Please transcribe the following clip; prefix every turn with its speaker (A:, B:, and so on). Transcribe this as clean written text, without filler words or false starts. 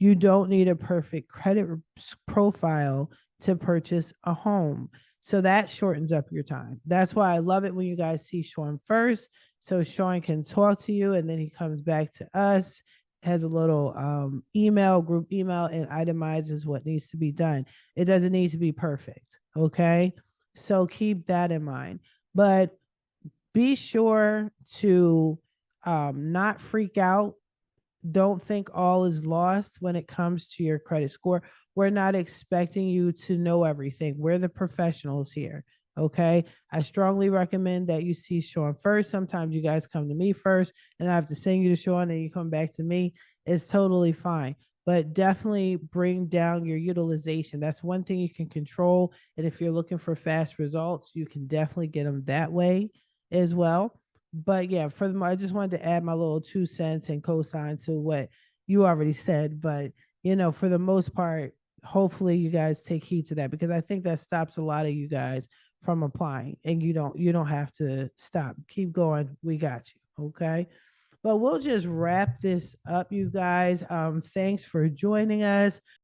A: You don't need a perfect credit profile to purchase a home. So that shortens up your time. That's why I love it when you guys see Sean first. So Sean can talk to you and then he comes back to us, has a little group email, and itemizes what needs to be done. It doesn't need to be perfect. Okay. So keep that in mind. But be sure to not freak out. Don't think all is lost when it comes to your credit score. We're not expecting you to know everything. We're the professionals here. Okay. I strongly recommend that you see Sean first. Sometimes you guys come to me first and I have to send you to Sean and you come back to me. It's totally fine. But definitely bring down your utilization. That's one thing you can control. And if you're looking for fast results, you can definitely get them that way as well. But yeah, furthermore, I just wanted to add my little 2 cents and co-sign to what you already said. But for the most part, hopefully you guys take heed to that, because I think that stops a lot of you guys from applying, and you don't have to stop. Keep going. We got you. Okay. But we'll just wrap this up, you guys. Thanks for joining us.